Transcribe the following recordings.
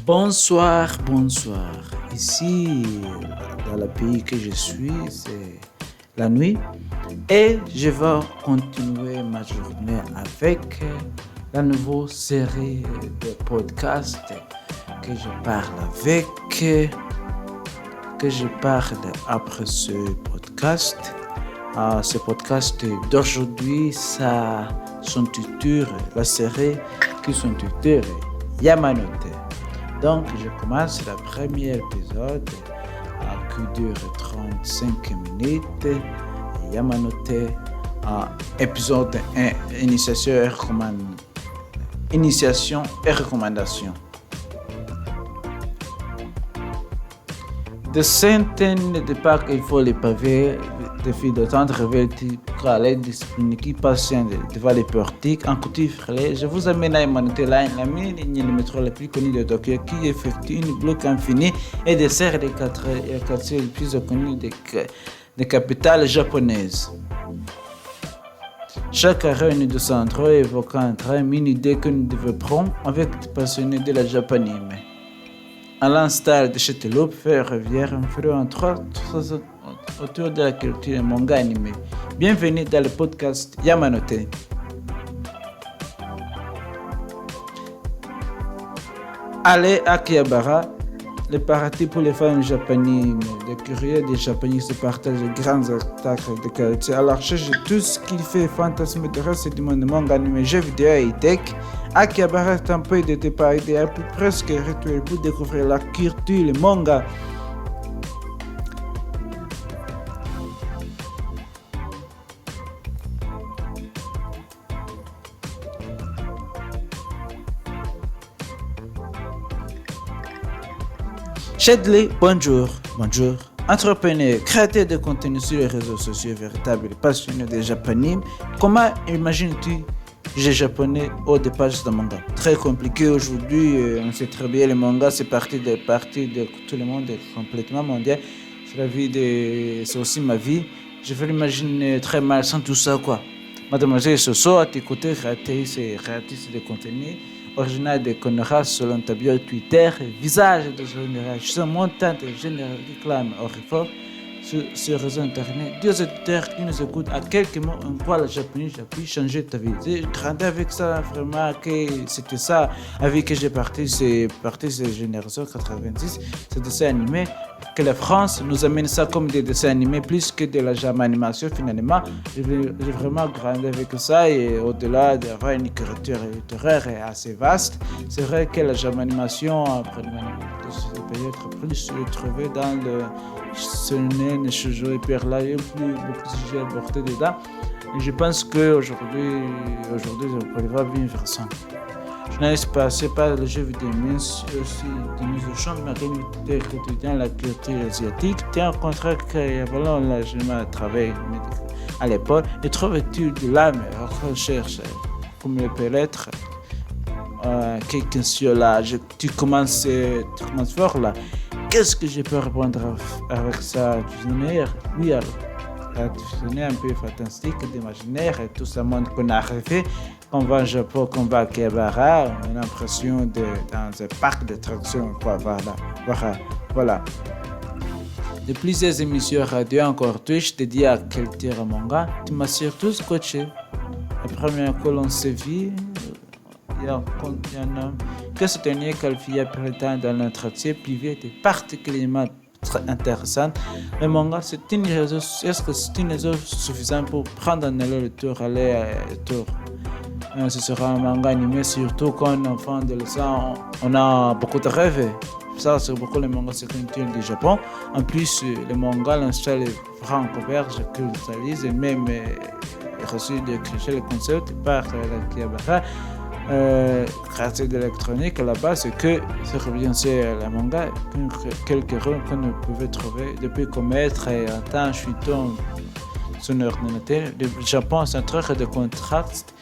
Bonsoir. Ici, dans le pays que je suis, c'est la nuit et je vais continuer ma journée avec la nouvelle série de podcasts que je parle après ce podcast. Ce podcast d'aujourd'hui, la série qui s'intitule Yamanote. Donc, je commence le premier épisode qui dure 35 minutes. Yamanote, épisode 1, initiation et recommandation. Des centaines de parcs, il faut les pavés, des filles de tente revêtues à l'aide discipline qui patiente devant les portiques. En couture frêlée, je vous amène à Yamanote Line, la ligne de métro la plus connue de Tokyo, qui effectue une bloc infini et dessert les quartiers les plus connus des capitales japonaises. Chaque réunion de centre évoquant un train, une idée que nous développerons avec des passionnés de la japanime. À l'instar de Cheteloup, Ferroviaire, un feu entre autres autour de la culture manga animé. Bienvenue dans le podcast Yamanote. Allez à Akihabara, le paradis pour les fans japonais. Les curieux des japonais se partagent de grandes attaques de qualité à la recherche de tout ce qui fait fantasme de reste du monde manga animé, jeux vidéo et tech. Akihabara est un peu de départ idéal pour presque rituel pour découvrir la culture, le manga. Shedley, bonjour. Entrepreneur, créateur de contenu sur les réseaux sociaux, véritable passionné des japonais. Comment imagines-tu les japonais au départ de manga? Très compliqué aujourd'hui, on sait très bien, le manga c'est partie de tout le monde, complètement mondial. C'est aussi ma vie. Je vais l'imaginer très mal sans tout ça, quoi. Mademoiselle Soso, à tes côtés, créatrice de contenu, original de Konoha selon ta bio Twitter, visage de génération montante de génération réclame au réfort sur réseau internet. Deux auditeurs qui nous écoutent à quelques mots en quoi le japonais a pu changer ta vie. J'ai grandi avec ça, vraiment, que c'était ça, avec que j'ai parti, c'est génération 86, c'est dessin animé, que la France nous amène ça comme des dessins animés plus que de la animation finalement. J'ai vraiment grandi avec ça et au-delà d'avoir une écriture littéraire assez vaste, c'est vrai que la animation, après peut être plus trouvé dans le shonen, shoujo et perla, il y a beaucoup de sujets abordés dedans. Et je pense qu'aujourd'hui, je pourrais vivre ça. Je n'ai passé par le jeu vidéo, mais aussi des musiciens de ma réalité quotidienne, la culture asiatique. Tu as rencontré qu'avant là, je m'ai travaillé à l'époque. Et trouves-tu de l'âme recherche, comme le peut être quelqu'un sur là, tu commences fort là. Qu'est-ce que je peux répondre avec ça? Oui, alors. Un peu fantastique, d'imaginaire, et tout ce monde qu'on a rêvé. On va au Japon, qu'on va à Akihabara, on a l'impression dans un parc d'attractions, quoi, voilà. De plusieurs émissions radio, encore Twitch, dédiées à culture manga, tu m'as surtout scotché. La première fois l'on s'est vu, il y a un homme que ce dernier qualifié prétend dans l'entretien privé était particulièrement très intéressante. Le manga, est-ce que c'est une raison suffisante pour prendre un aller-retour, ce sera un manga animé, surtout quand on est enfant de ça, on a beaucoup de rêves. Ça, c'est beaucoup le manga, c'est une culture du Japon. En plus, le manga, l'installe franco-belge, culturalise et même reçu de créer le concept par la Akihabara. Créateur d'électronique là-bas, c'est que ça revient sur la manga, quelques rôles qu'on pouvait trouver depuis commettre et en temps chutant son ordinateur. Le Japon, c'est un truc de contraste.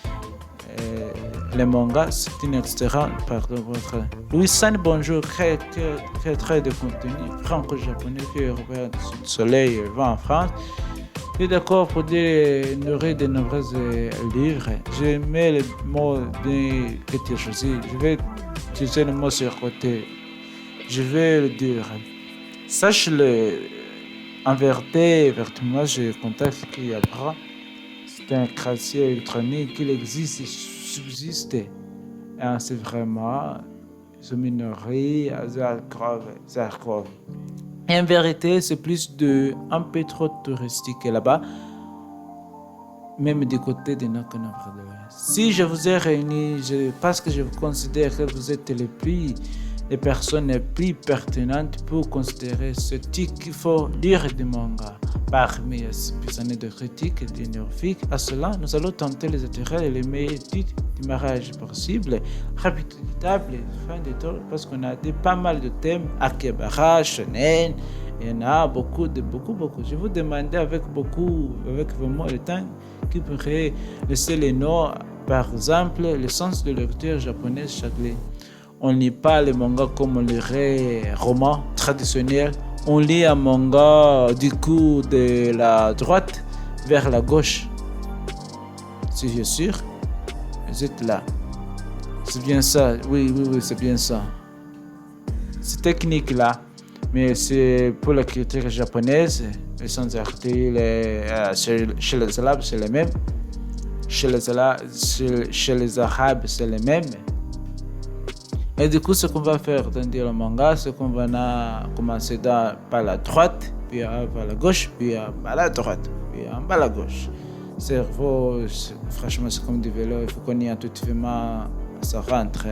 Le manga, c'est une excellente pardon votre Louis-San, bonjour, créateur de contenu franco-japonais, puis européen du soleil, vent en France. Je suis d'accord pour nourrir de nombreux livres. Je mets le mot que tu as choisi. Je vais utiliser le mot sur côté je vais le dire. Sache-le, en vérité, moi, je contacte qui a bras. C'est un quartier électronique qui existe et subsiste. Et c'est vraiment une minerie à Zarkov. Et en vérité, c'est plus un peu trop touristique là-bas, même du côté de notre nord. Si je vous ai réunis, parce que je considère que vous êtes les personnes les plus pertinentes pour considérer ce type qu'il faut lire du manga. Parmi les années de critique et de néophyte, à cela, nous allons tenter les intérêts et les meilleurs titres du mariage possible, répétable, fin de temps, parce qu'on a pas mal de thèmes, Akebara, Shonen, il y en a beaucoup. Je vous demandais avec vraiment le temps, qui pourrait laisser les noms, par exemple, le sens de lecture japonaise Châtelet. On ne lit pas les mangas comme on lirait roman traditionnel. On lit un manga du coup de la droite vers la gauche. Si je suis sûr, vous êtes là. C'est bien ça. Oui, c'est bien ça. C'est technique là, mais c'est pour la culture japonaise. Les sens articles chez les Arabes, c'est les mêmes. Chez les Arabes, c'est les mêmes. Et du coup, ce qu'on va faire dans le manga, c'est qu'on va commencer par la droite, puis par la gauche, puis par la droite, puis par la gauche. Franchement, c'est comme du vélo, il faut qu'on y ait tout vraiment, ça rentre.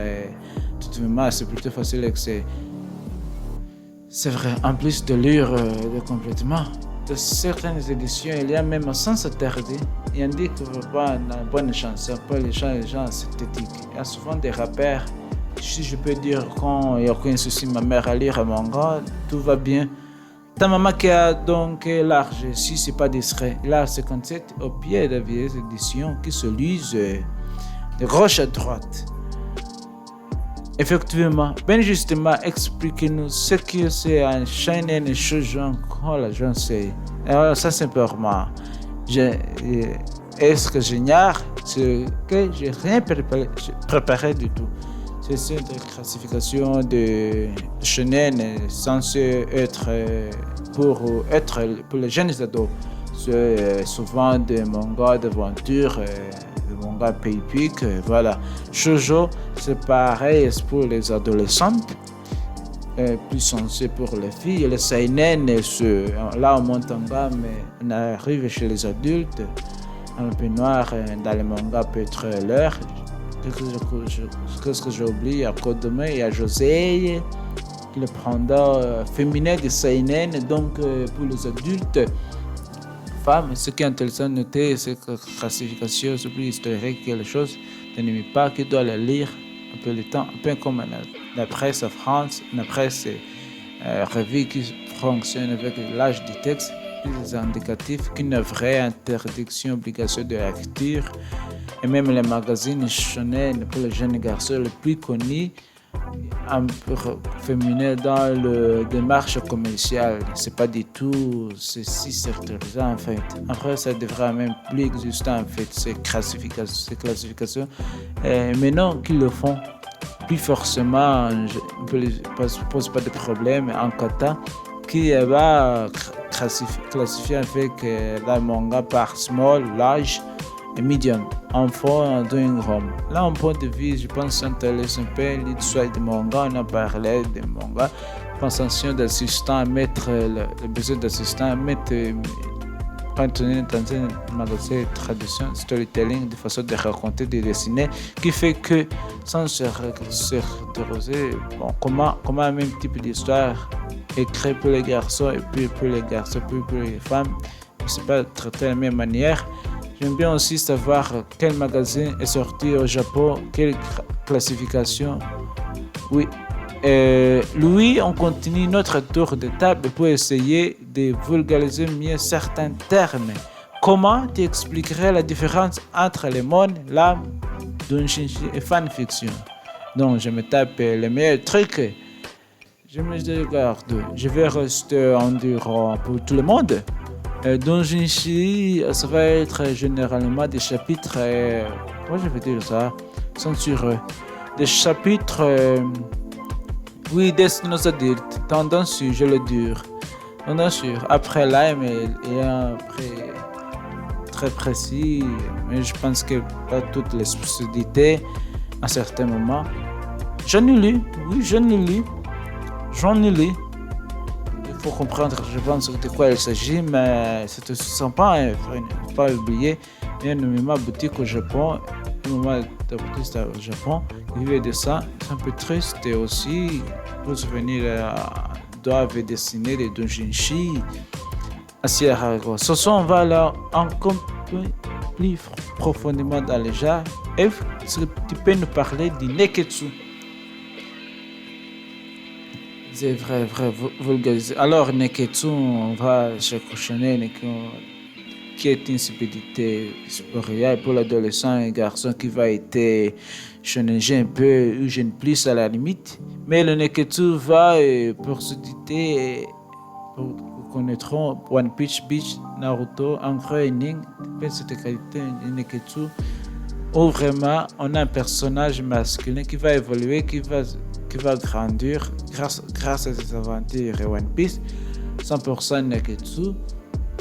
Tout vraiment, c'est plutôt facile que c'est vrai. En plus de lire complètement, de certaines éditions, il y a même sans interdit. Il y a dit qu'il ne faut pas une bonne chance, pas les gens synthétiques. Il y a souvent des rappeurs. Si je peux dire quand il n'y a aucun souci, ma mère à lire un manga, tout va bien. Ta maman qui a donc large, si c'est pas discret. Là, 57 au pied de vieilles éditions qui se lisent de gauche à droite. Effectivement, bien justement, expliquez-nous ce que c'est un shonen et shoujo, quand la jeune sait. Alors ça c'est pour moi. Est-ce que j'ignore? C'est que j'ai rien préparé du tout. C'est une classification de shonen censée être pour les jeunes ados. C'est souvent des mangas d'aventure, des mangas épiques, voilà. Shoujo, c'est pareil, c'est pour les adolescentes, plus censé pour les filles. Les seinen, là on monte en gamme, on arrive chez les adultes, un peu noir dans les mangas peut être l'heure. Qu'est-ce que j'ai oublié? À Côte demain, il y a José, qui le prendra féminin de seinen, donc pour les adultes. Femmes, ce qui est intéressant de noter, c'est que la classification, c'est plus historique, quelque chose, de n'aime pas, qui doit la lire un peu le temps, un peu comme la presse en France, la presse revue qui fonctionne avec l'âge du texte, les indicatifs, qu'une vraie interdiction, obligation de la lecture, et même les magazines shonen pour les jeunes garçons les plus connus, un peu féminin dans le démarche commerciale. C'est pas du tout ceci certain en fait. Après, ça devrait même plus exister en fait, ces classifications. Maintenant qu'ils le font, plus forcément, ne pose pas de problème en kata qui va classifier avec la manga par small, large et medium, enfant, doing home. Là, en point de vue, je pense s'intéresser un peu l'histoire des mangas. On a parlé des mangas. Pensation d'assistant à mettre le besoin d'assistant à mettre maintenir dans un magasin de traduction, storytelling, de façon de raconter, de dessiner, qui fait que sans se déroser, comment un même type d'histoire est créé pour les garçons et puis pour les garçons, puis pour les femmes, c'est pas traité de la même manière. J'aime bien aussi savoir quel magazine est sorti au Japon, quelle classification. Oui. Louis, on continue notre tour de table pour essayer de vulgariser mieux certains termes. Comment tu expliquerais la différence entre le monde, l'âme, doujinshi et fanfiction? Donc, je me tape les meilleurs trucs. Je me regarde. Je vais rester endurant pour tout le monde. Doujinshi, ça va être généralement des chapitres, comment je vais dire ça, censureux. Des chapitres Oui, Destiny aux adultes. Tendance sur, je le dur. Tendance sur. Après là, mais il y a un prêt très précis, mais je pense que pas toutes les possibilités à certains moments. J'en ai lu, oui, j'en ai lu. Il faut comprendre, je pense, de quoi il s'agit, mais c'est aussi sympa, il ne faut pas oublier. Il y a une boutique au Japon, une boutique au Japon, qui vivait de ça. C'est un peu triste et aussi, pour souvenir, doivent dessiner des doujinshi à Sierra. Ce sont, on va alors encore plus profondément dans les genres. Et tu peux nous parler du Neketsu. C'est vrai, vulgarisé. Alors, Neketsu, on va chercher qui est une subtilité supérieure pour l'adolescent et garçon qui va être challenger un peu ou gêne plus à la limite. Mais le Neketsu va pour subtilité pour connaîtront One Piece Beach, Naruto, Angre Ning, cette qualité de Neketsu où vraiment on a un personnage masculin qui va évoluer, qui va grandir grâce à ses aventures et One Piece, 100% Neketsu.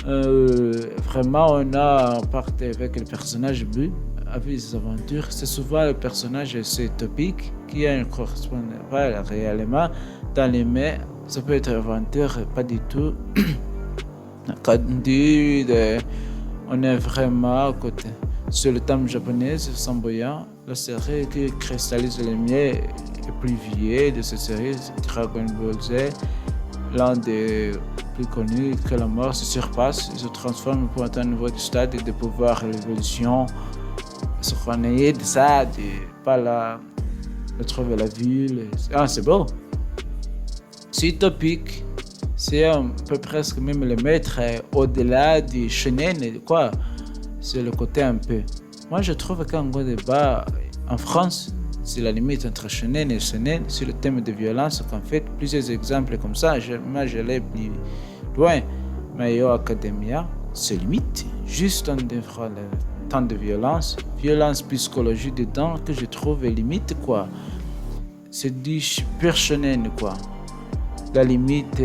Vraiment on a parti avec le personnage Bu avec ses aventures. C'est souvent le personnage c'est topique qui a une correspondance réellement dans les mains. Ça peut être aventure, pas du tout. On est vraiment à côté. Sur le thème japonais, c'est Samboyan, la série qui cristallise les miens les plus vieux de cette série, Dragon Ball Z, l'un des plus connus, que la mort se surpasse, se transforme pour atteindre un nouveau stade de pouvoir l'évolution, se renaître de ça, de pas là, de trouver la ville. Ah, c'est beau. C'est utopique. C'est un peu presque même le maître au-delà du shonen et quoi. C'est le côté un peu. Moi, je trouve qu'un gros débat en France, c'est la limite entre shonen et shonen sur le thème de violence. Qu'en fait, plusieurs exemples comme ça. Moi, je l'ai plus loin. My Hero Academia se limite juste en défrant le temps de violence psychologique dedans que je trouve limite quoi. C'est du pur shonen quoi. La limite,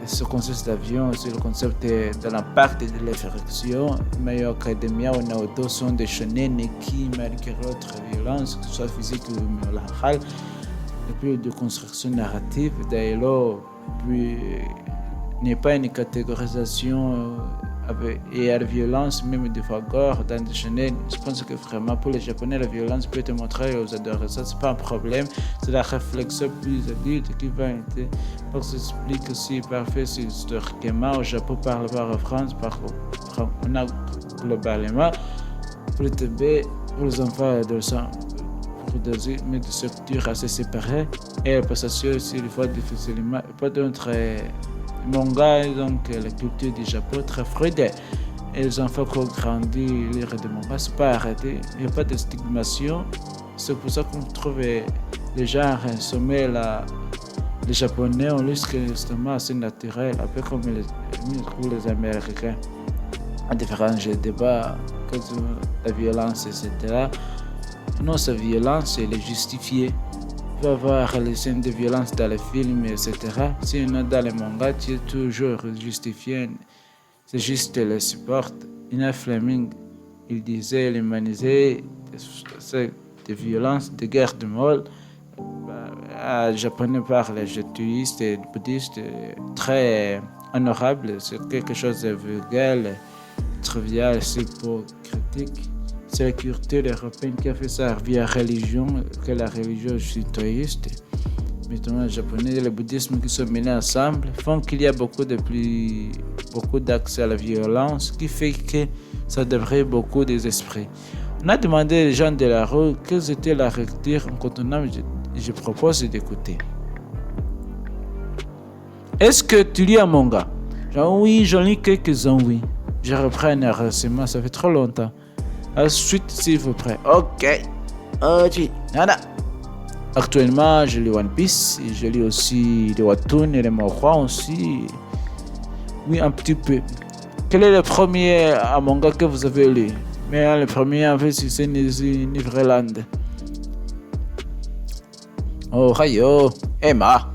ce concept d'avion, c'est le concept de l'impact et de l'effraction. My Hero Academia ou Naruto sont des shonen qui, malgré l'autre violence, que ce soit physique ou morale, et puis de construction narrative, d'ailleurs, n'est pas une catégorisation et la violence, même des fois gore, dans des shonen. Je pense que vraiment pour les Japonais, la violence peut être montrée aux adolescents, c'est pas un problème. C'est la réflexion plus adulte qui va être. Donc, ça explique aussi parfait historiquement au Japon par rapport à France, on a globalement pour les TB, pour les enfants et adolescents, pour des structures assez séparées et la passation aussi, des fois difficilement, pas d'autres. Manga, donc la culture du Japon très fluide et les enfants qui ont grandi lire des mangas, c'est pas arrêté, il n'y a pas de stigmatisation. C'est pour ça qu'on trouve les genres sommet les Japonais ont lu justement assez naturel, un peu comme les Américains. À différents débats comme la violence, etc. Non, cette violence, elle est justifiée. Il va y avoir les scènes de violence dans les films, etc. Si on a dans les mangas, tu es toujours justifié. C'est juste le support. Ina Fleming, il disait l'humaniser, c'est de violence, de guerre de molle. Les Japonais parlent les jésuites et les bouddhistes très honorable. C'est quelque chose de vulgaire, trivial, c'est pour critique. C'est la culture européenne qui a fait ça via religion, que la religion shintoïste. Maintenant, les Japonais et le bouddhisme qui sont menés ensemble font qu'il y a beaucoup d'accès à la violence, qui fait que ça devrait beaucoup des esprits. On a demandé aux gens de la rue quelles étaient la lecture incontournable. Je propose d'écouter. Est-ce que tu lis un manga? Genre, oui, j'en lis quelques-uns, oui. Je reprends un récemment, ça fait trop longtemps. Ensuite, s'il vous plaît. Ok. Nada. Actuellement, je lis One Piece. Et je lis aussi les Webtoons et les manhwa aussi. Oui, un petit peu. Quel est le premier manga que vous avez lu? Mais le premier, en fait, c'est Neverland. Oh, Rayo, Emma,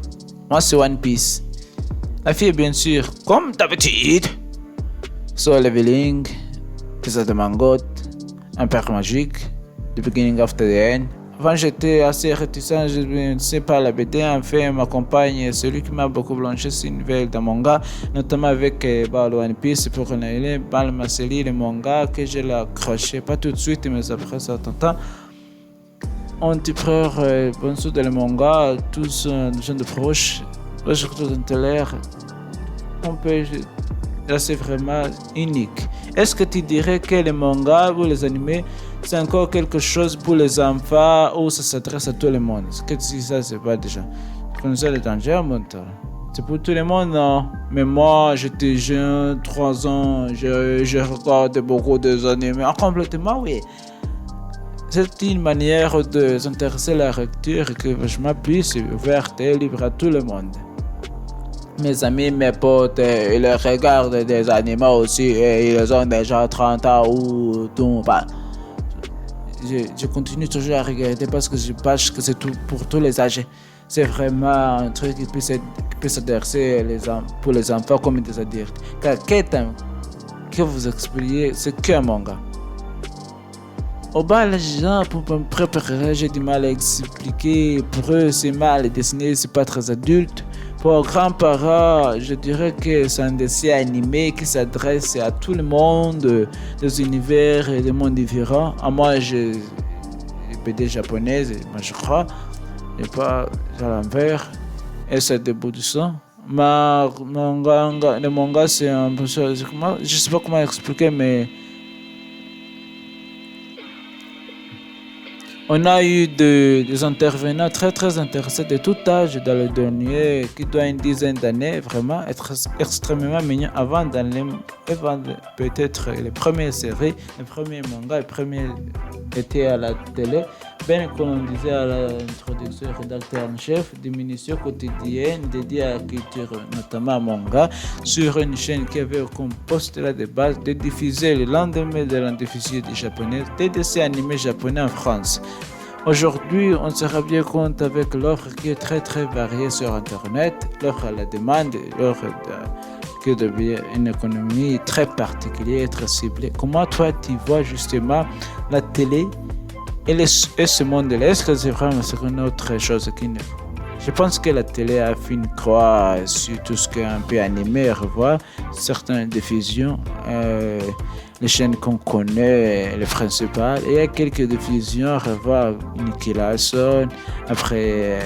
moi c'est One Piece. La fille, bien sûr, comme d'habitude. Soul Leveling, Tessa de Mangot, Un Père Magique, The Beginning After the End. Avant, j'étais assez réticent, je ne sais pas la BD. En fait, ma compagne, celui qui m'a beaucoup blanchi, c'est une nouvelle de manga, notamment avec le One Piece. Pour aller dans ma série, le manga, que je l'ai accroché, pas tout de suite, mais après certain temps. On te prend bon sous le manga, tous gens de proches, surtout dans l'air, on peut. Là, c'est vraiment unique. Est-ce que tu dirais que les mangas ou les animés, c'est encore quelque chose pour les enfants ou ça s'adresse à tout le monde? Est-ce que si ça, c'est pas déjà? Je connaissais le danger, c'est pour tout le monde, non? Mais moi, j'étais jeune, 3 ans, je regardais beaucoup des animés. Complètement, oui. C'est une manière de s'intéresser à la lecture que vachement plus ouverte et libre à tout le monde. Mes amis, mes potes, ils regardent des animés aussi et ils ont déjà 30 ans ou tout. Bah, je continue toujours à regarder parce que je pense que c'est tout pour tous les âges. C'est vraiment un truc qui peut s'adresser pour les enfants comme des adultes. Car quel temps que vous expliquez, c'est qu'un manga. Au bas, les gens, pour me préparer, j'ai du mal à expliquer. Pour eux, c'est mal dessiné, c'est pas très adulte. Pour grands-parents, je dirais que c'est un dessin animé qui s'adresse à tout le monde, des univers et des mondes différents. À moi, j'ai BD japonaise, moi je crois, et pas à l'envers, et c'est des bouts de sang. Le manga, c'est un peu ça. Je sais pas comment expliquer, mais on a eu des intervenants très très intéressés de tout âge dans le dernier, qui doit une dizaine d'années, vraiment être extrêmement mignon avant peut-être les premières séries, les premiers mangas, les premiers étaient à la télé. Ben, comme on disait à l'introduction, rédacteur en chef d'émissions quotidiennes dédiées à la culture, notamment manga, sur une chaîne qui avait comme postulat de base de diffuser le lendemain de la diffusion du japonais des dessins animés japonais en France. Aujourd'hui, on se rend bien compte avec l'offre qui est très très variée sur Internet, l'offre à la demande, l'offre qui devient une économie très particulière, très ciblée. Comment toi tu vois justement la télé et ce monde-là? Est-ce que c'est vraiment une autre chose qui ne... Je pense que la télé a fait une croix sur tout ce qui est un peu animé, revoir certaines diffusions, les chaînes qu'on connaît, les principales. Et il y a quelques diffusions, revoir Nicky Larson, après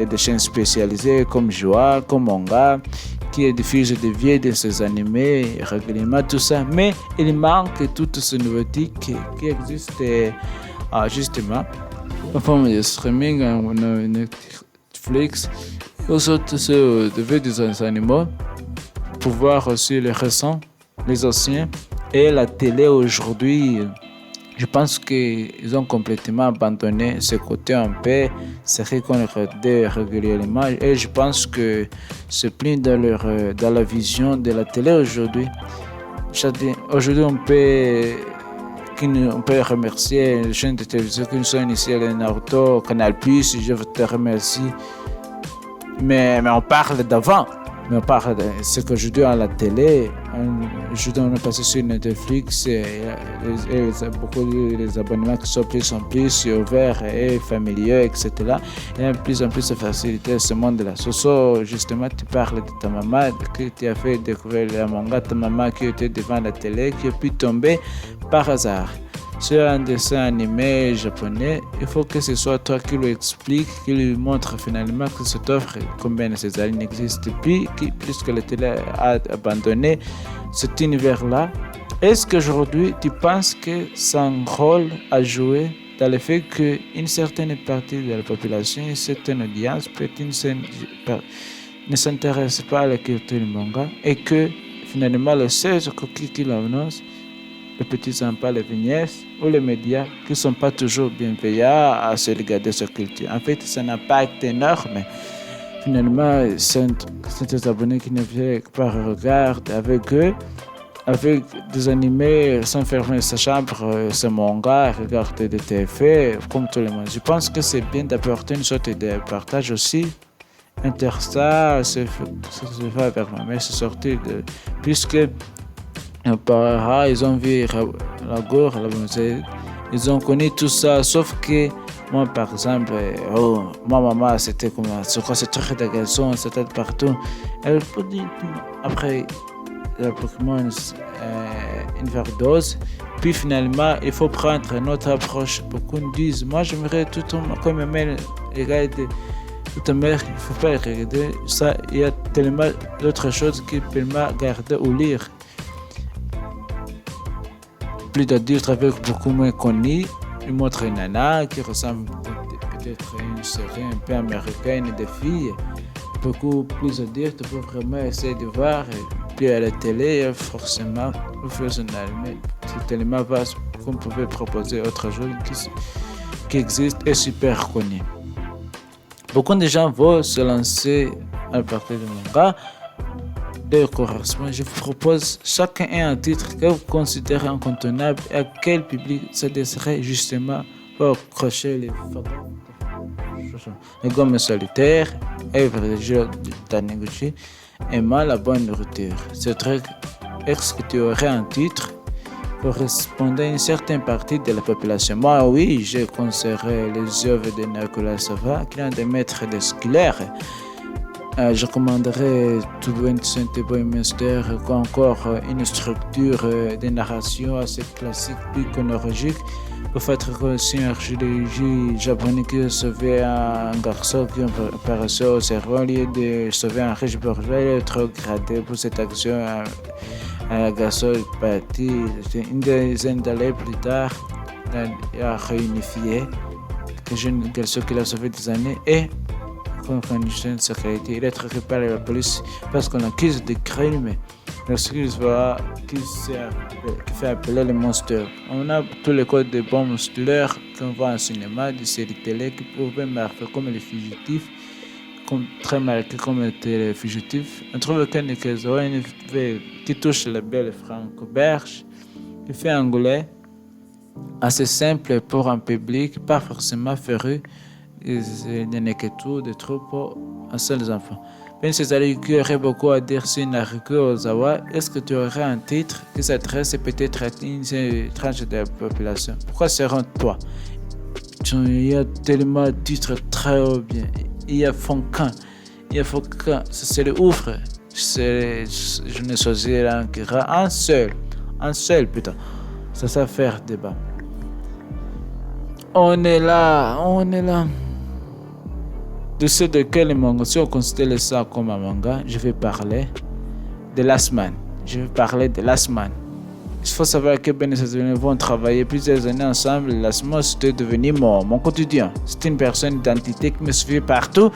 des chaînes spécialisées comme Joie, comme Manga, qui diffusent des vieux de ces animés, régulièrement, tout ça. Mais il manque toutes ces nouveautés qui existent justement en forme de streaming, on a Netflix, aux autres de des animaux, pour voir aussi les récents, les anciens. Et la télé aujourd'hui, je pense qu'ils ont complètement abandonné ce côté un peu série qu'on regardait régulièrement. Et je pense que c'est plus dans la vision de la télé aujourd'hui. Aujourd'hui, on peut remercier les chaînes de télévision qui nous sont initiées, les Naruto, Canal+, je vous te remercie. Mais on parle d'avant. Mais on parle de ce qu'aujourd'hui à la télé, aujourd'hui on est passé sur Netflix et beaucoup des abonnements qui sont plus en plus ouverts et familiaux, etc. Et de plus en plus de faciliter ce monde-là. Soso, justement, tu parles de ta maman qui t'a fait découvrir le manga, ta maman qui était devant la télé, qui a pu tomber par hasard sur un dessin animé japonais. Il faut que ce soit toi qui lui explique, qui lui montre finalement que cette offre, combien de ces années n'existe plus, puisque la télé a abandonné cet univers-là. Est-ce qu'aujourd'hui, tu penses que c'est un rôle à jouer dans le fait qu'une certaine partie de la population, une certaine audience, peut-être ne s'intéresse pas à la culture du manga et que finalement le 16 qui l'annoncent, les petits enfants, les vignettes ou les médias qui ne sont pas toujours bienveillants à se regarder sur culture. En fait, ça n'a pas été énorme. Finalement, c'est des abonnés qui ne viennent pas regarder avec eux. avec des animés, s'enfermer dans sa chambre, ce manga, regarder des TV, comme tout le monde. Je pense que c'est bien d'apporter une sorte de partage aussi. Interstar, c'est fait avec ma mère, c'est sorti puisque mes parents, ils ont vu la gore, la musique, ils ont connu tout ça, sauf que moi, par exemple, ma maman, c'était comme c'est très de garçons, c'était partout. Elle peut dire, après, le Pokémon, une overdose. Puis finalement, il faut prendre notre approche. Beaucoup disent, moi, j'aimerais tout comme ma mère regarde toute mère, il ne faut pas regarder ça. Il y a tellement d'autres choses qui peuvent garder ou lire. Plus d'adultes avec beaucoup moins connus. Une autre nana qui ressemble peut-être à une série un peu américaine de filles. Beaucoup plus adultes pour vraiment essayer de voir. Puis à la télé, forcément, c'est tellement vaste qu'on pouvait proposer autre chose qui existe et super connu. Beaucoup de gens vont se lancer à partir du manga. De correspond, je vous propose chacun un titre que vous considérez incontournable et à quel public s'adresserait justement pour accrocher les gommes solitaires, œuvres de jeu de Taniguchi, aimant la bonne nourriture. Est-ce que tu aurais un titre correspondant à une certaine partie de la population? Moi, oui, je conseillerais les œuvres de Nicolas Sava, qui est un des maîtres de scolaire. Je recommanderais To Vincent Boy Master, encore une structure de narration assez classique puis chronologique pour faire aussi une archéologie japonaise qui sauvait un garçon qui apparaissait au cerveau au lieu de sauver un riche bourgeois. Il est trop gradé pour cette action. Un garçon est parti une dizaine d'années plus tard. Il a réunifié un jeune garçon qu'il a sauvé des années et condition de sécurité. Il est traqué par la police parce qu'on accuse de crime. Lorsqu'il voit qui fait appeler les monstres. On a tous les codes de bons monstres qu'on voit en cinéma, des séries télé qui pouvaient marquer comme les fugitifs, très marqués comme les fugitifs. On trouve quelques qui touche la belle franco-belge, qui fait anglais, assez simple pour un public, pas forcément féru. Il n'est que tout de trop pour un seul enfant. Bien, c'est-à-dire qu'il y aurait beaucoup à dire sur Naruto Ozawa. Est-ce que tu aurais un titre qui s'adresse peut-être à une tranche de la population? Pourquoi selon toi? Il y a tellement de titres très bien. Il y a Fonkan. C'est le ouf. Je ne choisirais un seul, putain. Ça va faire débat. On est là. De ceux de quel manga, si on considère ça comme un manga, je vais parler de Last Man. Il faut savoir que Ben et ses amis vont travailler plusieurs années ensemble. Last Man, c'était devenu mon quotidien. C'est une personne d'identité qui me suivait partout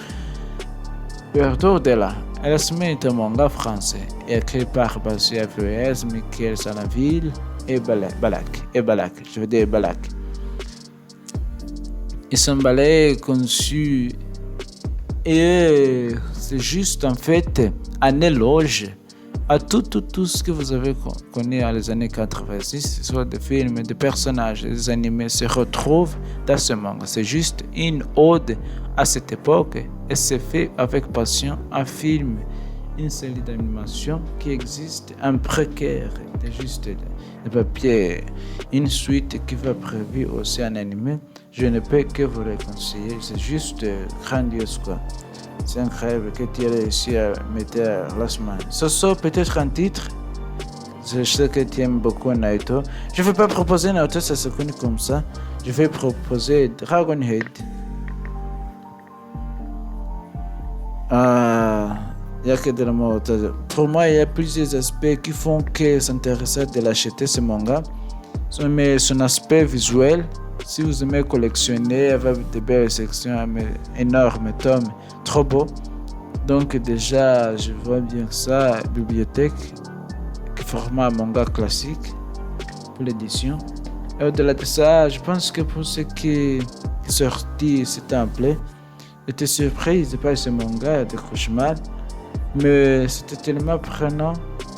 de là. Last Man est un manga français, écrit par Bassi F.E.S., Michael Salaville et Balak. Je veux dire Balak. Ils sont conçus. Et c'est juste en fait un éloge à tout ce que vous avez connu dans les années 86, soit des films, des personnages, des animés se retrouvent dans ce manga. C'est juste une ode à cette époque et c'est fait avec passion. Un film, une série d'animation qui existe, un précaire, c'est juste de papier, une suite qui va prévu aussi en animé. Je ne peux que vous le conseiller, c'est juste grandiose quoi. C'est incroyable que tu aies réussi à mettre Last Man. Ça sort peut-être un titre. Je sais que tu aimes beaucoup Naruto. Je ne vais pas proposer Naruto, ça se connaît comme ça. Je vais proposer Dragon Head. Il y a que de la mort. Pour moi, il y a plusieurs aspects qui font que c'est intéressant de l'acheter ce manga. Mais son aspect visuel, si vous aimez collectionner avec de belles sections, énormes tomes, trop beau. Donc déjà, je vois bien ça, bibliothèque, format manga classique pour l'édition. Et au-delà de ça, je pense que pour ce qui est sorti, c'était un play. J'étais surpris de pas ce manga de cauchemar, mais c'était tellement prenant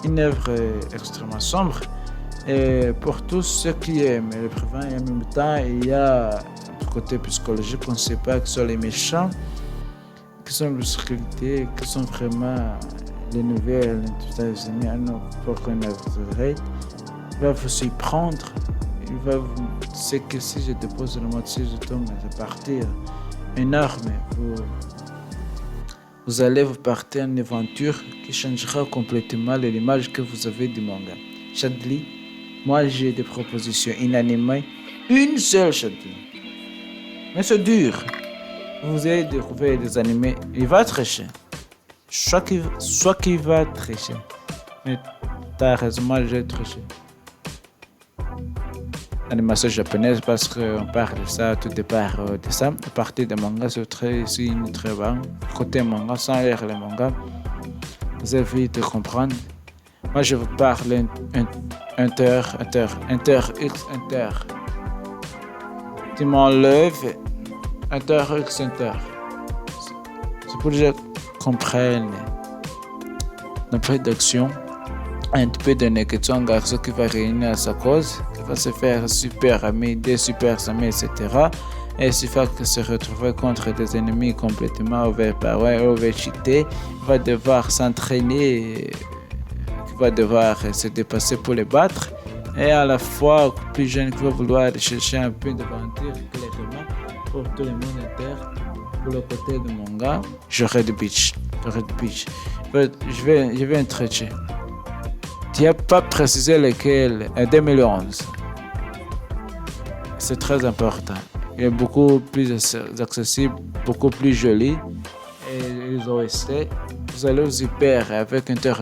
une œuvre extrêmement sombre. Et pour tous ceux qui aiment l'écrivain, et en même temps, il y a du côté psychologique, on ne sait pas qui sont les méchants, qui sont l'obscurité, qui sont vraiment les nouvelles des États-Unis, pour qu'on oreille. Il va vous surprendre. Il va vous... C'est que si je dépose le moitié du tome, ça va partir énorme. Vous allez vous partir en aventure qui changera complètement l'image que vous avez du manga. Chadli, moi j'ai des propositions inanimées. Une seule Chadli. Mais c'est dur. Vous allez découvrir des animés. Il va tricher. Soit qu'il va tricher. Mais t'as raison, moi j'ai triché. Animation japonaise parce qu'on parle de ça tout départ de ça. À partir des mangas, c'est très bon. Côté manga, sans lire les mangas, vous allez vite comprendre. Moi, je vous parle Inter. Tu m'enlèves Inter. C'est pour que je comprenne la production. Un peu de négatif, un garçon qui va réunir à sa cause, qui va se faire super ami, des super amis, etc. Et s'il faut se retrouver contre des ennemis complètement overcheatés, il va devoir s'entraîner, il va devoir se dépasser pour les battre. Et à la fois, plus jeune qui va vouloir chercher un peu d'aventure, clairement, pour tout le monde interne. Pour le côté de manga, j'aurai de beach. Je vais un traiter. Tu n'as pas précisé lequel, en 2011. C'est très important. Il est beaucoup plus accessible, beaucoup plus joli. Et les OST, vous allez vous y perdre avec Inter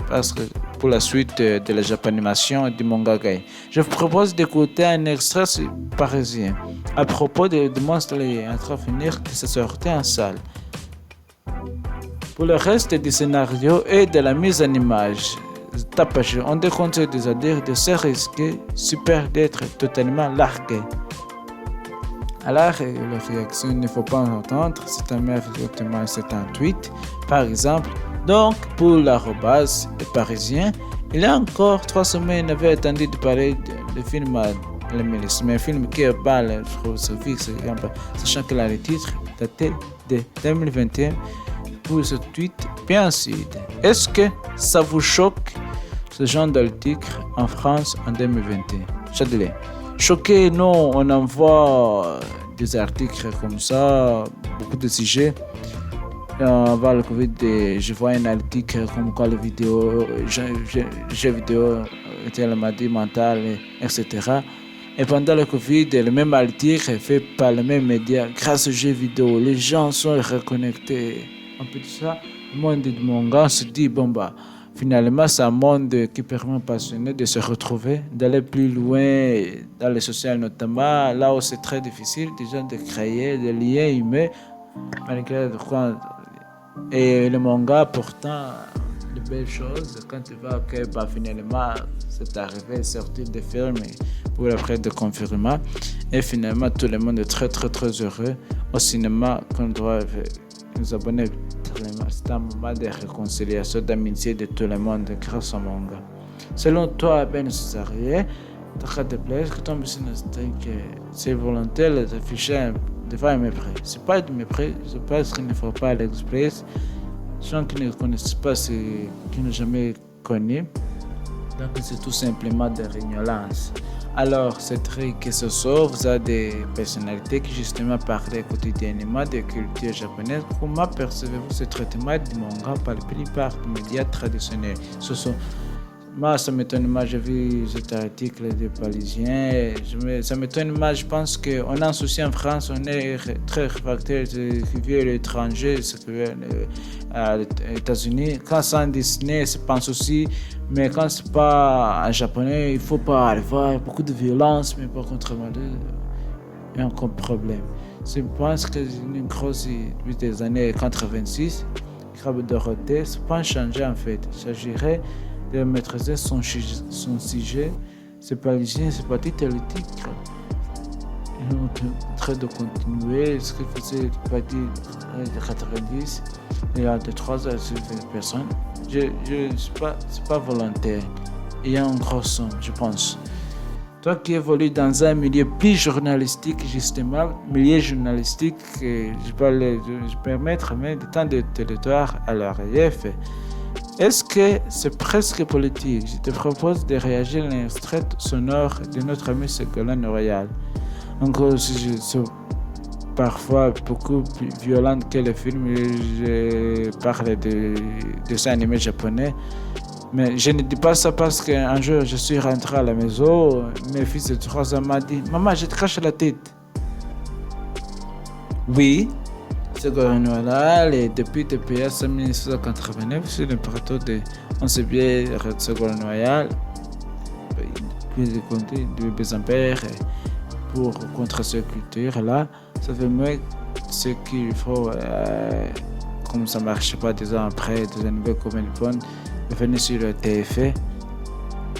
parce que pour la suite de la Japanimation et du manga gay. Je vous propose d'écouter un extrait parisien à propos de Monster Intrafinir qui s'est sorti en salle. Pour le reste du scénario et de la mise en image, on déconseille des adhérents de se risquer super d'être totalement largué. Alors, la réaction, il ne faut pas entendre, c'est un maire exactement 78 par exemple. Donc, pour l'arrobase parisien, il y a encore 3 semaines, il avait attendu de parler du film Le Milice, mais un film qui parle, je trouve, ça fixe, sachant que le titre daté de 2021 pour ce tweet bien sûr. Est-ce que ça vous choque ce genre d'article en France en 2021? Chadley. Choqué, non, on envoie des articles comme ça, beaucoup de sujets. Avant le Covid, je vois un article comme quoi les vidéos, jeux vidéo, était la maladie mentale, etc. Et pendant le Covid, le même article est fait par les mêmes médias. Grâce aux jeux vidéo, les gens sont reconnectés. Un peu de ça, le monde du manga se dit, finalement, c'est un monde qui permet aux passionnés de se retrouver, d'aller plus loin dans les sociales notamment, là où c'est très difficile déjà de créer des liens humains, malgré quoi. Et le manga, pourtant, de belles choses, quand tu vois que finalement, c'est arrivé, sortir des films pour après de confirmer, et finalement, tout le monde est très très très heureux au cinéma qu'on doit nous abonner. C'est un moment de réconciliation, d'amitié de tout le monde grâce au manga. Selon toi, Ben Césarier, c'est volontaire d'afficher devant un mépris. C'est pas du mépris, je pense qu'il ne faut pas l'exprimer. Les gens qui ne connaissent pas, qui n'ont jamais connu, donc c'est tout simplement de l'ignorance. Alors, c'est très que ce soit, vous avez des personnalités qui justement parlent quotidiennement de culture japonaise. Comment percevez-vous ce traitement du manga par la plupart des médias traditionnels? Moi, ça m'étonne, j'ai vu cet article des Parisiens, ça m'étonne, je pense qu'on a un souci en France, on est très réfractaire qui vient à l'étranger, aux États-Unis. Quand c'est en Disney, c'est pas un souci, mais quand c'est pas en japonais, il faut pas avoir beaucoup de violence, mais par contre, il y a encore un problème. Je pense que c'est une grosse, depuis des années 86, Crabe Dorothée, c'est pas changé en fait. Il s'agirait de maîtriser son sujet, c'est pas l'hygiène, c'est pas tout le titre. Ils ont en train de continuer ce que faisait depuis les 90. Il y a 2-3 personnes. c'est pas volontaire. Il y a un gros son, je pense. Toi qui évolues dans un milieu plus journalistique, justement, milieu journalistique, je peux mettre mais de temps de territoire à la RF. Est-ce que c'est presque politique? Je te propose de réagir à l'extrait sonore de notre ami Ségolène Royal. Encore si c'est parfois beaucoup plus violent que le film, je parle de dessins animés japonais. Mais je ne dis pas ça parce qu'un jour je suis rentré à la maison, mes fils de 3 ans m'ont dit « Maman, je te cache la tête ». Oui, Ségolène Royal, et depuis 1989 sur le plateau de On sait bien Ségolène Royal, de Bézambert, pour contre cette culture-là, ça fait mieux ce qu'il faut, comme ça ne marche pas 2 ans après, dans un nouveau communiqué, venir sur le TF.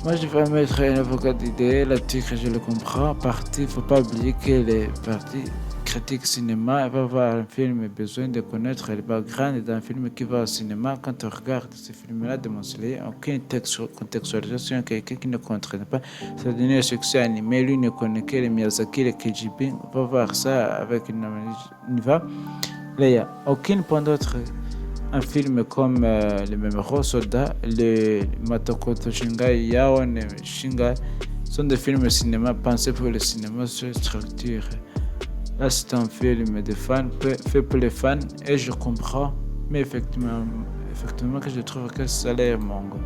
Moi, je vais mettre un avocat d'idée là-dessus que je le comprends. Il ne faut pas oublier que les parties critiques cinéma va voir un film et besoin de connaître le background d'un film qui va au cinéma. Quand on regarde ce film-là démontré, aucune contextualisation, quelqu'un qui ne comprend pas sa dernière succès animé, lui ne connaît que les Miyazaki, les KGB, on va voir ça avec une niveau. Là, il n'y a aucune point d'autre. Un film comme Le Memero Soldat, le Matokoto Shingai, Yaon et Shingai sont des films de cinéma pensés pour le cinéma sur structure. Là, c'est un film de fans, fait pour les fans, et je comprends, mais effectivement que je trouve que ça l'air manga.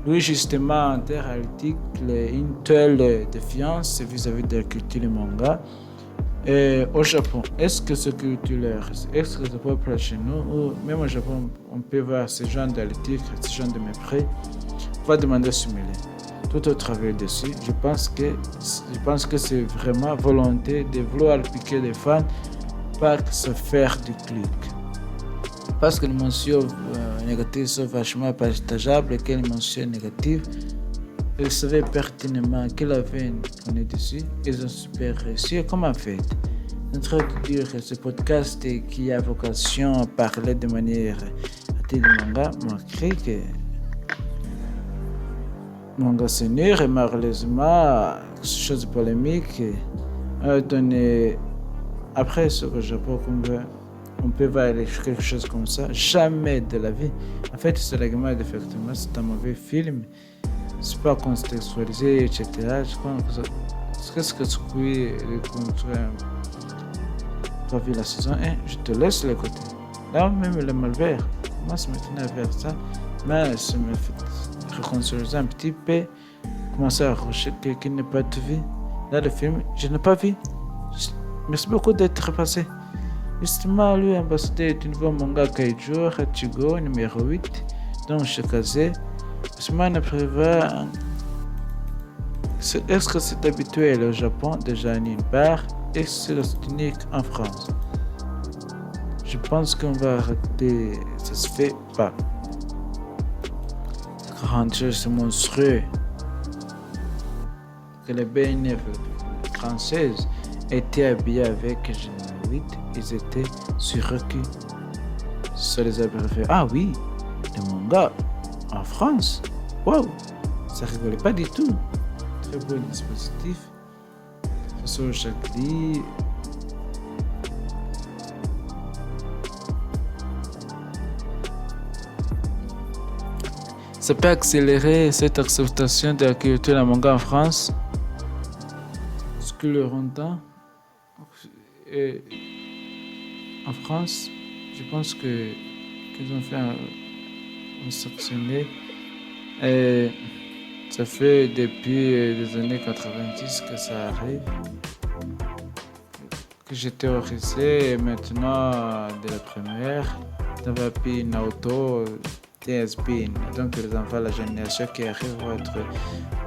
Lui, justement, en réalité, une telle défiance vis-à-vis de la culture manga. Et au Japon, est-ce que c'est culturel? Est-ce que c'est pas chez nous? Ou même au Japon, on peut voir ce genre d'articles, ce genre de mépris. On va demander à simuler. Tout au travers dessus, je pense que c'est vraiment volonté de vouloir piquer les fans, pas se faire du clic. Parce que les mentions négatives sont vachement partageables et que les mentions négatives, ils savaient pertinemment qu'ils avaient on est dessus, ils ont super réussi. Comment fait? En train de dire que ce podcast qui a vocation à parler de manière à dire manga, malgré que manga senior et malheureusement, chose de polémique, a donné après ce que je peux on peut voir quelque chose comme ça, jamais de la vie. En fait, c'est l'argument d'effectivement, c'est un mauvais film. C'est pas contextualisé, etc. Je crois que ce que tu peux rencontrer pas vu la saison 1, je te laisse l'écouter. Là, même le malvers, moi, ça me tenait vers ça, mais ça me fait reconstruire un petit peu, commencer à rechercher quelqu'un qui n'a pas vu. Là, le film, je n'ai pas vu. Merci beaucoup d'être passé. Justement, lui, ambassadeur du nouveau manga Kaiju, Hachigo, numéro 8, donc je suis casé. Semaine prévoit. Est-ce que c'est habituel au Japon déjà d'une part? Est-ce que c'est unique en France? Je pense qu'on va arrêter. Ça se fait pas. Grande chose monstrueux. Que les BNF françaises étaient habillées avec Général 8, ils étaient sur recul. Ça les a préférés. Ah oui, le manga. En France, wow, ça rigolait pas du tout. Très beau dispositif. Façon chaque lit. Ça peut accélérer cette acceptation de la culture de la manga en France. Ce que le rendant en France, je pense qu'ils ont fait sanctionné. Et ça fait depuis les années 90 que ça arrive, que j'ai théorisé et maintenant de la première d'avoir pris Naruto, TSB, donc les enfants, la génération qui arrive vont être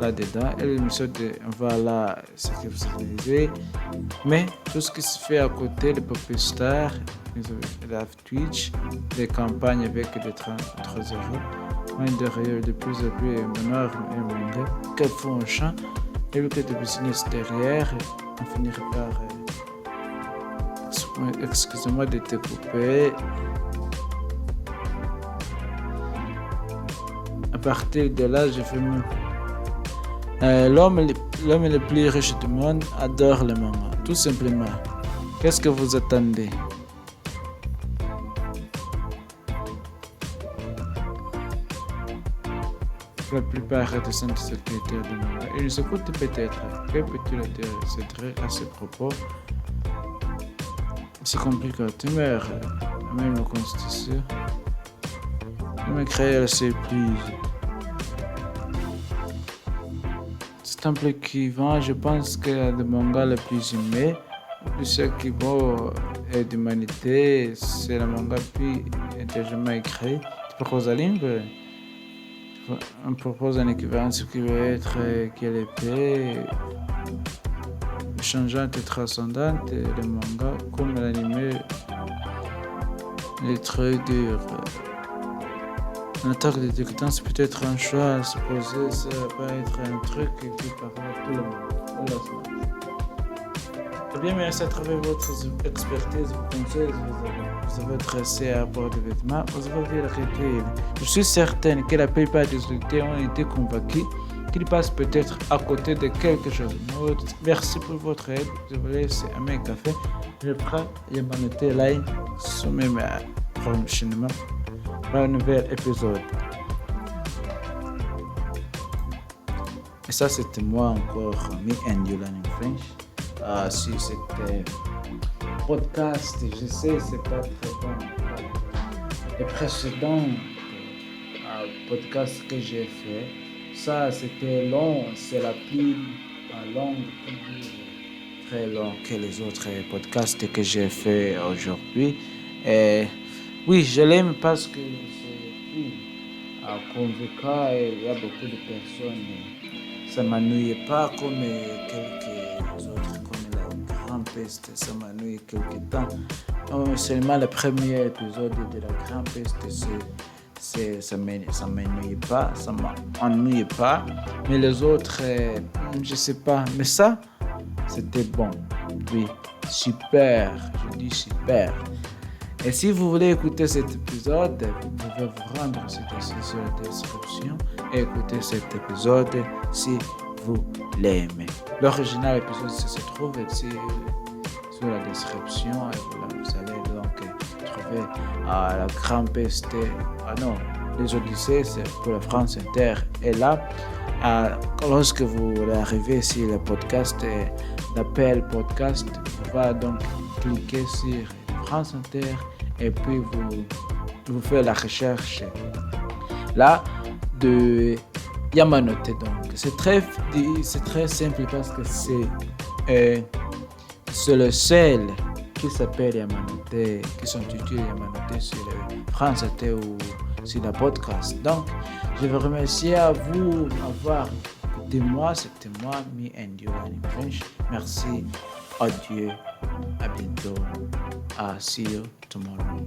là-dedans et l'émission de voilà ce que vous avez. Mais tout ce qui se fait à côté, les pop stars, la Twitch, des campagnes avec des 33 euros, derrière de plus en plus meneurs et manga, qu'elles font un champ, et le cas de business derrière, on finirait par. Excusez-moi de te couper. partir de là, je fais l'homme le plus riche du monde adore le manga, tout simplement. Qu'est-ce que vous attendez? La plupart des centres secrétaires du manga. Ils écoutent peut-être. Que peux-tu leur dire à ce propos? C'est compliqué. Tu meurs. Même la constitution. Tu me crées assez plus. C'est un peu qui vend. Je pense que le manga le plus aimé, le plus qui vaut d'humanité, c'est le manga plus intelligemment écrit. Tu proposes à Limbe? On propose un équivalence qui va être quelle épée changeante et transcendante, le manga comme l'anime est très dur. L'attaque des dictants, c'est peut-être un choix à se poser, ça va pas être un truc qui parle à tout le monde. Eh bien, merci à travers votre expertise, vos conseils, vous avez tracé à bord de vêtements, vous avez arrêté. Je suis certaine que la plupart des auditeurs ont été convaincus qu'ils passent peut-être à côté de quelque chose. Merci pour votre aide. Je vous laisse un mes café. Je prends Yamanote Line sur mes prochainement pour un nouvel épisode. Et ça, c'était moi encore, Me and You Learning French. Si c'était podcast, je sais, c'est pas très bon. Les précédents podcasts que j'ai fait, ça c'était long, c'est la plus longue, très long que les autres podcasts que j'ai fait aujourd'hui. Et oui, je l'aime parce que c'est plus convaincant et il y a beaucoup de personnes. Ça ne m'ennuie pas comme quelques autres. Peste, ça m'ennuie quelque temps. Seulement le premier épisode de la Grande Peste, ça m'ennuie pas, ça m'ennuie pas. Mais les autres, je sais pas. Mais ça, c'était bon. Oui, super. Je dis super. Et si vous voulez écouter cet épisode, vous pouvez vous rendre sur la description et écouter cet épisode si vous l'aimez. L'original épisode se trouve ici sur la description et vous allez donc trouver la Grande Peste. Les Odyssées, c'est pour la France Inter. Et là, lorsque vous arrivez sur le podcast, l'appel podcast, vous allez donc cliquer sur France Inter et puis vous faites la recherche là de Yamanote. Donc c'est très simple parce que c'est le seul qui s'appelle Yamanote, qui s'intitule Yamanote sur le France Inter ou sur le podcast. Donc je vous remercie à vous d'avoir écouté moi. C'était moi, Me and You Learning French. Merci, adieu, à bientôt, see you tomorrow.